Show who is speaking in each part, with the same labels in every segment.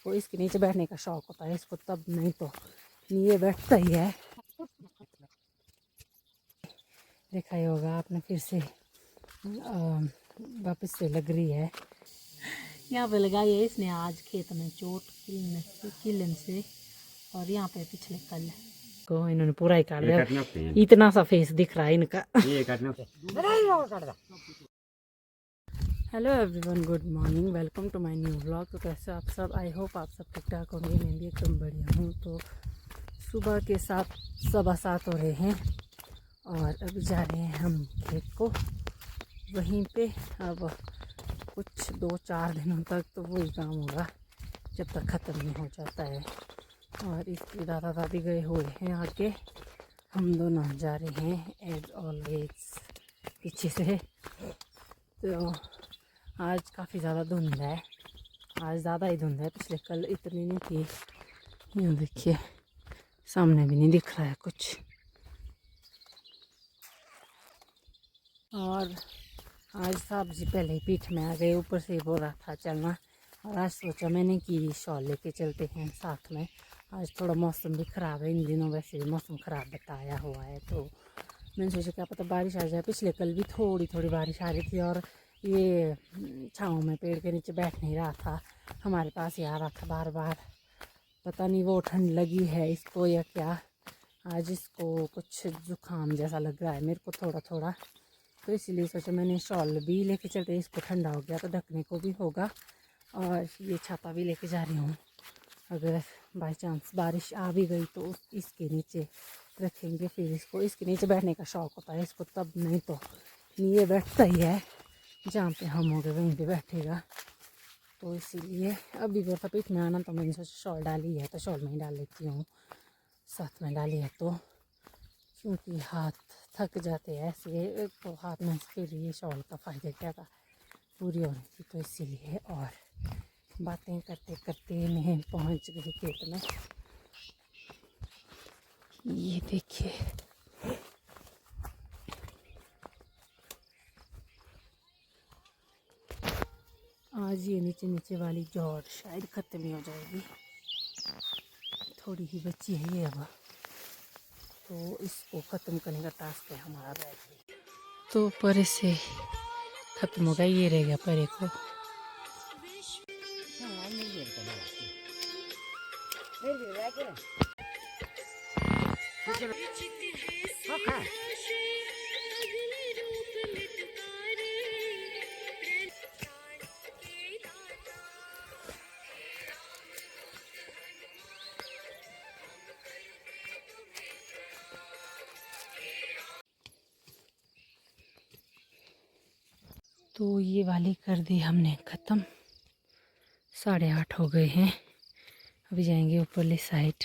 Speaker 1: इसको इसके नीचे बैठने का शौक होता है इसको, तब नहीं तो ये बैठता ही है। देखा ही होगा आपने, फिर से वापस से लग रही है। यहाँ पे लगाई है इसने आज खेत में चोट किलन से, और यहाँ पे पिछले कल को इन्होंने पूरा ही काट दिया। इतना सा फेस दिख रहा है इनका। Hello everyone, good morning, welcome to my new vlog. तो कैसे आप सब, आई होप आप सब ठीक ठाक होंगे। मैं भी एकदम बढ़िया हूँ। तो सुबह के 7:15 हो रहे हैं और अभी जा रहे हैं हम खेत को। वहीं पे अब कुछ 2-4 दिनों तक तो वही काम होगा जब तक ख़त्म नहीं हो जाता है। और इसके दादा दादी गए हुए हैं आगे, हम दोनों जा रहे हैं एज ऑलवेज पीछे से। तो आज काफ़ी ज़्यादा धुंध है, आज ज़्यादा ही धुंध है, पिछले कल इतनी नहीं थी। यहाँ देखिए सामने भी नहीं दिख रहा है कुछ। और आज साहब जी पहले ही पीठ में आ गए, ऊपर से बोल रहा था चलना, और आज सोचा मैंने कि शॉल लेके चलते हैं साथ में। आज थोड़ा मौसम भी ख़राब है, इन दिनों वैसे भी मौसम ख़राब बताया हुआ है, तो मैंने सोचा क्या पता बारिश आ जाए। पिछले कल भी थोड़ी थोड़ी बारिश आ रही थी और ये छाँव में पेड़ के नीचे बैठ नहीं रहा था, हमारे पास ही आ रहा था बार बार। पता नहीं वो ठंड लगी है इसको या क्या। आज इसको कुछ ज़ुकाम जैसा लग रहा है मेरे को थोड़ा थोड़ा, तो इसीलिए सोचा मैंने शॉल भी लेके चलते, इसको ठंडा हो गया तो ढकने को भी होगा। और ये छाता भी लेके जा रही हूँ, अगर बाय चांस बारिश आ भी गई तो इसके नीचे रखेंगे। फिर इसको इसके नीचे बैठने का शौक़ होता है इसको, तब नहीं तो ये बैठता ही है, जहाँ पे हम हो गए वहीं पे बैठेगा। तो इसीलिए अभी बोलता पीठ में आना, तो मैंने सोचा शॉल डाली है तो शॉल में ही डाल लेती हूँ, साथ में डाली है तो, क्योंकि हाथ थक जाते हैं ऐसे, तो हाथ में फिर ये शॉल का फ़ायदा क्या था, पूरी हो रही थी, तो इसीलिए। और बातें करते करते मैं पहुंच गई खेत में। ये देखिए आज ये नीचे नीचे वाली जड़ शायद ख़त्म ही हो जाएगी, थोड़ी ही बची है ये अब, तो इसको ख़त्म करने का टास्क है हमारा बैठ। तो परे से ख़त्म हो गया, ये रह गया परे को। तो ये वाली कर दी हमने ख़त्म, 8:30 हो गए हैं। अभी जाएंगे ऊपरली साइड।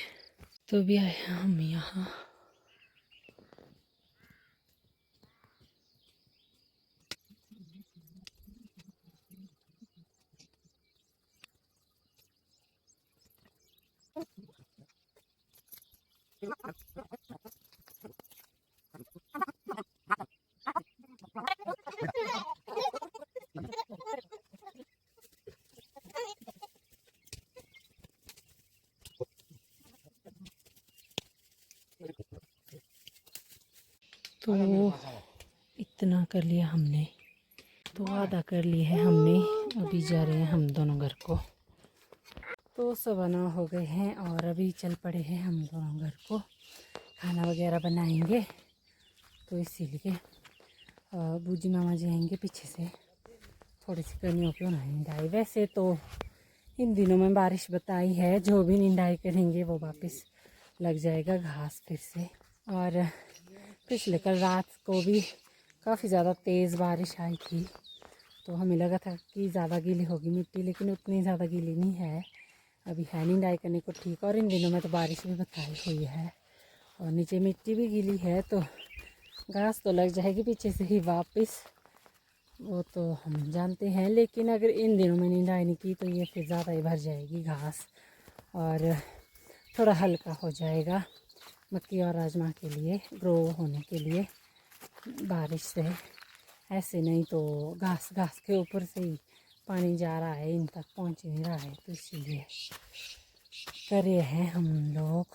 Speaker 1: तो भी आए हम यहाँ। तो इतना कर लिया हमने, तो आधा कर लिए है हमने। अभी जा रहे हैं हम दोनों घर को। तो 9:15 हो गए हैं और अभी चल पड़े हैं हम दोनों घर को, खाना वगैरह बनाएंगे। तो इसीलिए बूजी मामा जी आएंगे पीछे से, थोड़ी सी करनी होगी उन्होंने निंदाई। वैसे तो इन दिनों में बारिश बताई है, जो भी निंदाई करेंगे वो वापस लग जाएगा घास फिर से। और पिछले कल रात को भी काफ़ी ज़्यादा तेज़ बारिश आई थी, तो हमें लगा था कि ज़्यादा गीली होगी मिट्टी, लेकिन उतनी ज़्यादा गीली नहीं है, अभी है निंदाई करने को ठीक। और इन दिनों में तो बारिश भी बताई हुई है और नीचे मिट्टी भी गीली है, तो घास तो लग जाएगी पीछे से ही वापस, वो तो हम जानते हैं। लेकिन अगर इन दिनों में निंदाई नहीं की तो ये फिर ज़्यादा ही भर जाएगी घास और थोड़ा हल्का हो जाएगा मक्की और राजमा के लिए ग्रो होने के लिए बारिश से। ऐसे नहीं तो घास के ऊपर से ही पानी जा रहा है, इन तक पहुंच नहीं रहा है, तो इसीलिए करे हैं हम लोग।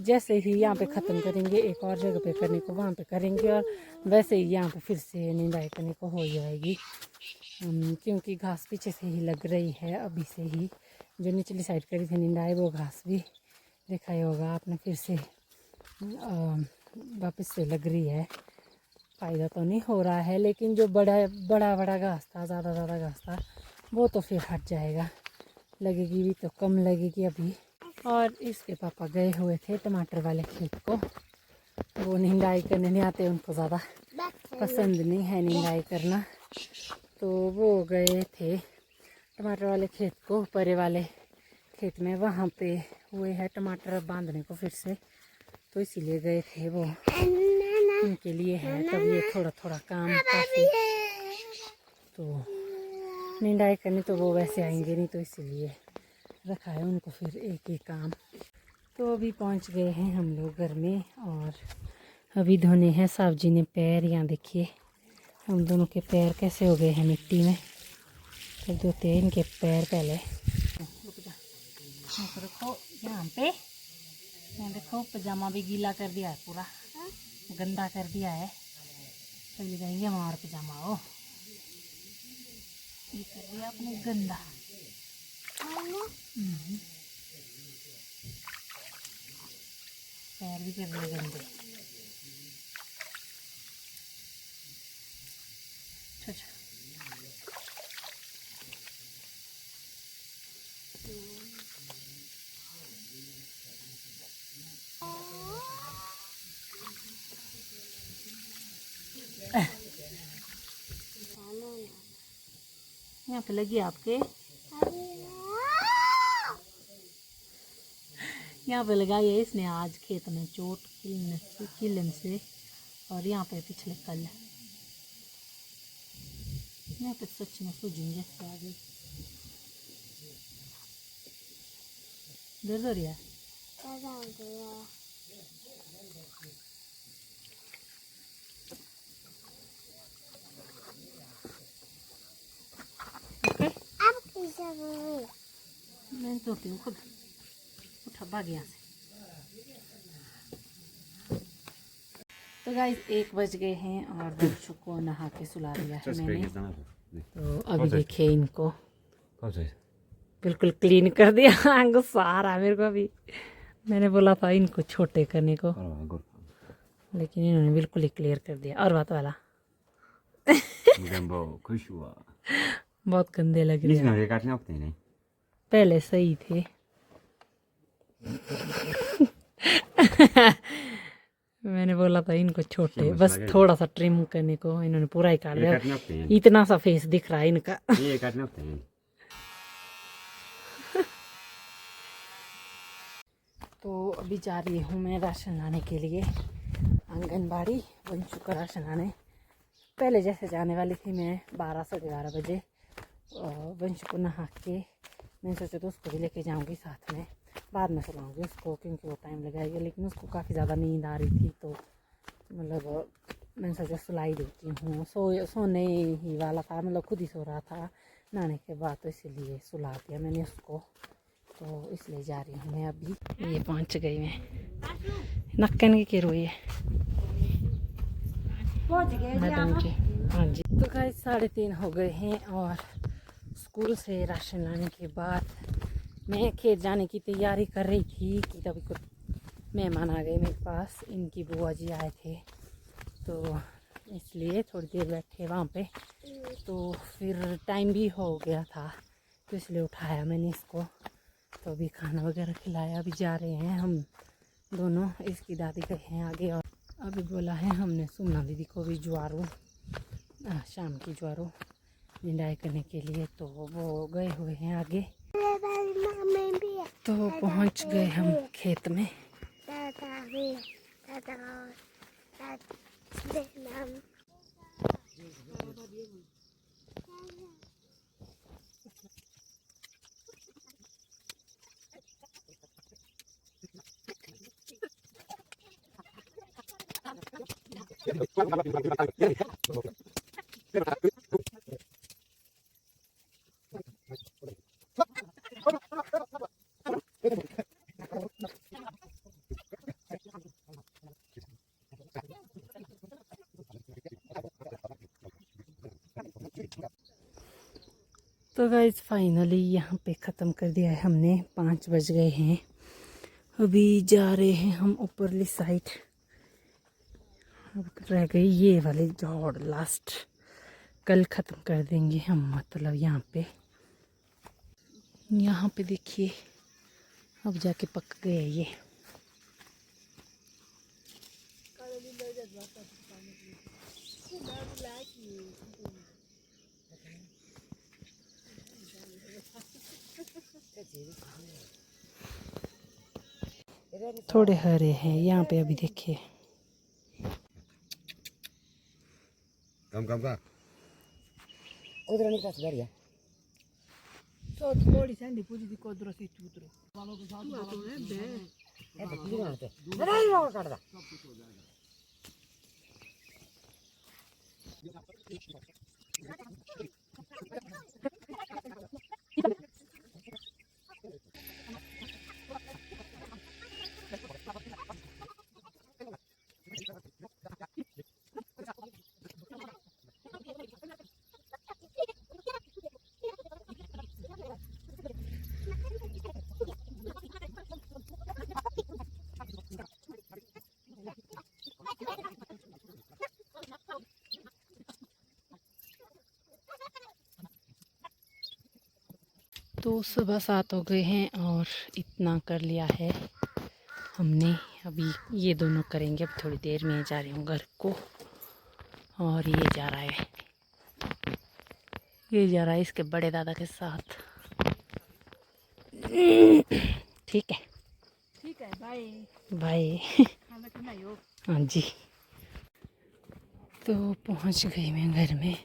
Speaker 1: जैसे ही यहाँ पे ख़त्म करेंगे एक और जगह पे करने को वहाँ पे करेंगे, और वैसे ही यहाँ पे फिर से निंदाई करने को हो जाएगी। क्योंकि घास पीछे से ही लग रही है अभी से ही। जो निचली साइड करी थी निंदाई, वो घास भी देखा ही होगा आपने, फिर से वापस से लग रही है। फ़ायदा तो नहीं हो रहा है, लेकिन जो बड़ा घास था, ज़्यादा घास था, वो तो फिर हट जाएगा। लगेगी भी तो कम लगेगी अभी। और इसके पापा गए हुए थे टमाटर वाले खेत को। वो निंदाई करने नहीं आते, उनको ज़्यादा पसंद नहीं है निंदाई करना, तो वो गए थे टमाटर वाले खेत को, परे वाले खेत में। वहाँ पे हुए हैं टमाटर बांधने को फिर से, तो इसीलिए गए थे वो, उनके लिए है। तब ये थोड़ा काम काफ़ी, तो निंदाई करने तो वो वैसे आएंगे नहीं, तो इसीलिए रखा है उनको फिर एक ही काम। तो अभी पहुंच गए हैं हम लोग घर में, और अभी धोने हैं साहब जी ने पैर। यहाँ देखिए हम दोनों के पैर कैसे हो गए हैं मिट्टी में। तो धोते हैं इनके पैर पहले। रुक जा, रखो यहाँ पे। यहाँ देखो पजामा भी गीला कर दिया है, पूरा गंदा कर दिया है। चले जाएंगे हमारा पजामा, हो ये कर दिया आपने गंदा। पैर भी कर दिए गंदे। अच्छा यहाँ पे लगी आपके, यहाँ पे लगाई है इसने आज खेत में चोट किलन से। और यहाँ पे पिछले कल यहाँ पे सच में सूजन जैसे आ गई। दर्द हो रही है? मैं धोती हूँ खुद, उठा भाग यहाँ से। तो गाइस 1 बज गए हैं और बच्चों को नहा के सुला दिया है मैंने। तो अभी देखिए इनको बिल्कुल क्लीन कर दिया। गुस्सा आ रहा है मेरे को। अभी मैंने बोला था इनको छोटे करने को, लेकिन इन्होंने बिल्कुल ही क्लियर कर दिया। और बात वाला
Speaker 2: खुश हुआ,
Speaker 1: बहुत गंदे लग रहे हैं, पहले सही थे। मैंने बोला था इनको छोटे, बस थोड़ा सा ट्रिम करने को, इन्होंने पूरा ही काट दिया। इतना सा फेस दिख रहा है इनका। तो अभी जा रही हूँ मैं राशन लाने के लिए आंगनबाड़ी, वंशु का राशन लाने। पहले जैसे जाने वाली थी मैं 12 साढ़े 12 बजे, वंशु को नहा के मैंने सोचा तो उसको भी लेके जाऊँगी साथ में। बाद में सुलाऊँगी उसको, क्योंकि वो टाइम लगाएगा। लेकिन उसको काफ़ी ज़्यादा नींद आ रही थी, तो मतलब मैंने सोचा सुलाई देती हूँ। सोने ही वाला था, मतलब खुद ही सो रहा था नहाने के बाद, तो इसीलिए सुला दिया मैंने उसको। तो इसलिए जा रही हूँ मैं अभी। ये पहुँच गई मैं नक्कन की रोई है मैडम की। हाँ जी। तो गाइस 3:30 हो गए हैं, और स्कूल से राशन लाने के बाद मैं खेत जाने की तैयारी कर रही थी कि तभी कुछ मेहमान आ गए मेरे पास। इनकी बुआ जी आए थे, तो इसलिए थोड़ी देर बैठे वहाँ पे। तो फिर टाइम भी हो गया था, तो इसलिए उठाया मैंने इसको। तो अभी खाना वगैरह खिलाया। अभी जा रहे हैं हम दोनों। इसकी दादी गए हैं आगे, और अभी बोला है हमने सुमना दीदी को भी ज्वारू, शाम की ज्वारू निंदाई करने के लिए। तो वो गए हुए हैं आगे। तो पहुंच गए हम खेत में। तो गाइस फाइनली यहाँ पे ख़त्म कर दिया है हमने। 5 बज गए हैं। अभी जा रहे हैं हम ऊपरली साइड। अब रह गई ये वाली झाड़ लास्ट, कल ख़त्म कर देंगे हम। मतलब यहाँ पे देखिए अब जाके पक गए ये। थोड़े हरे हैं यहाँ पे अभी देखिए।
Speaker 2: कम कम का उधर नहीं पास बैठ गया
Speaker 3: तो थोड़ी सी पूजी दी कोदरो सी चूतरो वालों के साथ
Speaker 2: ए बकरी ना होते नहीं रोड काट दा
Speaker 1: तो सुबह 7 हो गए हैं और इतना कर लिया है हमने। अभी ये दोनों करेंगे, अब थोड़ी देर में जा रही हूँ घर को। और ये जा रहा है इसके बड़े दादा के साथ। ठीक है
Speaker 3: बाय
Speaker 1: बाय।
Speaker 3: खाना खाना यो
Speaker 1: हाँ जी, तो पहुँच गई मैं घर में।